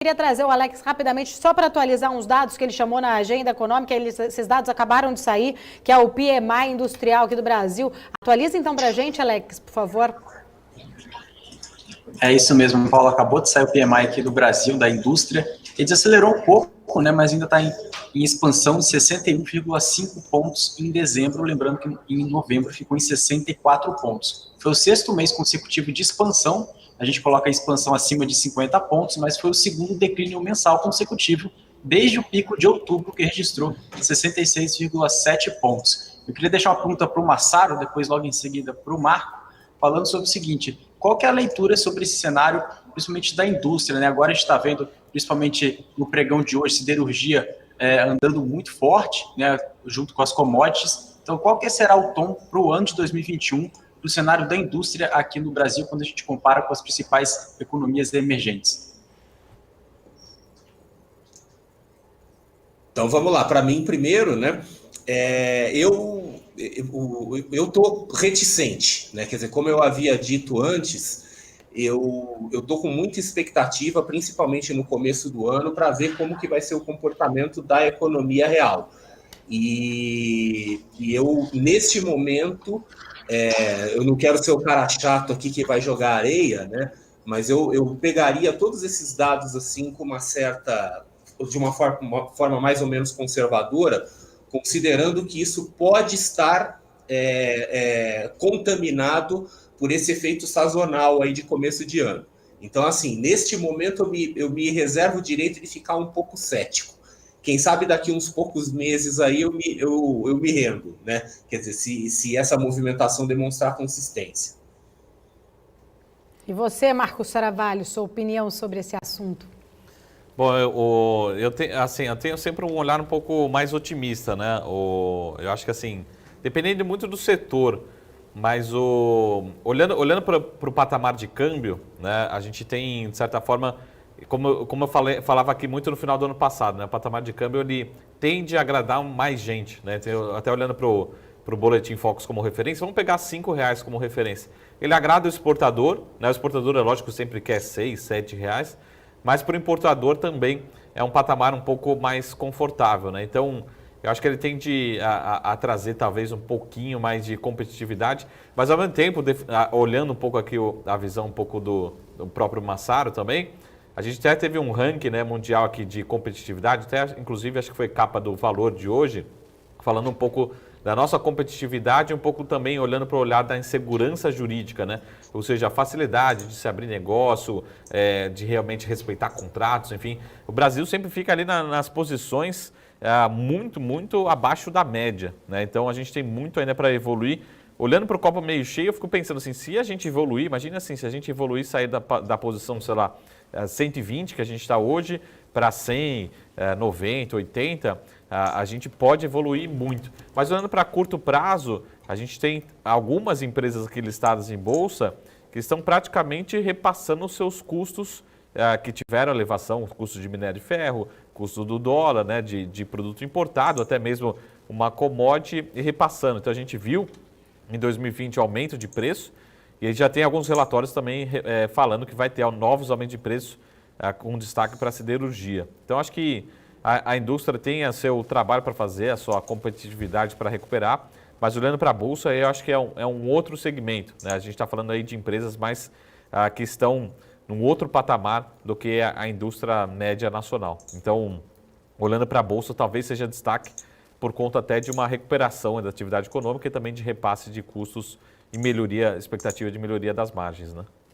Queria trazer o Alex rapidamente, só para atualizar uns dados que ele chamou na agenda econômica, esses dados acabaram de sair, que é o PMI industrial aqui do Brasil. Atualiza então para a gente, Alex, por favor. É isso mesmo, Paulo, acabou de sair o PMI aqui do Brasil, da indústria. Ele desacelerou um pouco, né, mas ainda está em expansão de 61,5 pontos em dezembro, lembrando que em novembro ficou em 64 pontos. Foi o sexto mês consecutivo de expansão, a gente coloca a expansão acima de 50 pontos, mas foi o segundo declínio mensal consecutivo desde o pico de outubro, que registrou 66,7 pontos. Eu queria deixar uma pergunta para o Massaro, depois logo em seguida para o Marco, falando sobre o seguinte: qual que é a leitura sobre esse cenário, principalmente da indústria, né? Agora a gente está vendo, principalmente no pregão de hoje, siderurgia andando muito forte, né, junto com as commodities. Então, qual que será o tom para o ano de 2021, para o cenário da indústria aqui no Brasil, quando a gente compara com as principais economias emergentes? Então, vamos lá. Para mim, primeiro, né, eu estou reticente, né? Quer dizer, como eu havia dito antes, eu estou com muita expectativa, principalmente no começo do ano, para ver como que vai ser o comportamento da economia real. E eu, neste momento, eu não quero ser o cara chato aqui que vai jogar areia, né? Mas eu pegaria todos esses dados assim com de uma forma mais ou menos conservadora, considerando que isso pode estar contaminado por esse efeito sazonal aí de começo de ano. Então, assim, neste momento eu me reservo o direito de ficar um pouco cético. Quem sabe daqui uns poucos meses aí eu me rendo, né? Quer dizer, se essa movimentação demonstrar consistência. E você, Marcos Saravalho, sua opinião sobre esse assunto? Bom, eu tenho sempre um olhar um pouco mais otimista, né? Eu acho que, assim, dependendo muito do setor, mas olhando para o patamar de câmbio, né, a gente tem, de certa forma, como eu falava aqui muito no final do ano passado, né, o patamar de câmbio ele tende a agradar mais gente, né? Até olhando para o Boletim Focus como referência, vamos pegar R$5 como referência. Ele agrada o exportador, né? O exportador, é lógico, sempre quer R$6, R$7, mas para o importador também é um patamar um pouco mais confortável, né? Então, eu acho que ele tende a trazer talvez um pouquinho mais de competitividade, mas ao mesmo tempo, olhando um pouco aqui a visão um pouco do próprio Massaro também, a gente até teve um ranking, né, mundial aqui de competitividade, até inclusive acho que foi capa do Valor de hoje, falando um pouco da nossa competitividade, um pouco também olhando para o olhar da insegurança jurídica, né? Ou seja, a facilidade de se abrir negócio, de realmente respeitar contratos, enfim. O Brasil sempre fica ali nas posições muito abaixo da média, né? Então a gente tem muito ainda para evoluir. Olhando para o copo meio cheio, eu fico pensando assim, se a gente evoluir, imagina assim, se a gente evoluir, sair da posição, sei lá, 120 que a gente está hoje, para 100, 90, 80, a gente pode evoluir muito. Mas olhando para curto prazo, a gente tem algumas empresas aqui listadas em bolsa que estão praticamente repassando os seus custos que tiveram elevação, os custos de minério de ferro, custo do dólar, né, de produto importado, até mesmo uma commodity e repassando. Então a gente viu em 2020 o aumento de preço e já tem alguns relatórios também falando que vai ter novos aumentos de preço com destaque para a siderurgia. Então acho que a indústria tem o seu trabalho para fazer, a sua competitividade para recuperar, mas olhando para a Bolsa, eu acho que é um outro segmento, né? A gente está falando aí de empresas mais que estão num outro patamar do que a indústria média nacional. Então, olhando para a Bolsa, talvez seja destaque por conta até de uma recuperação da atividade econômica e também de repasse de custos e expectativa de melhoria das margens, né?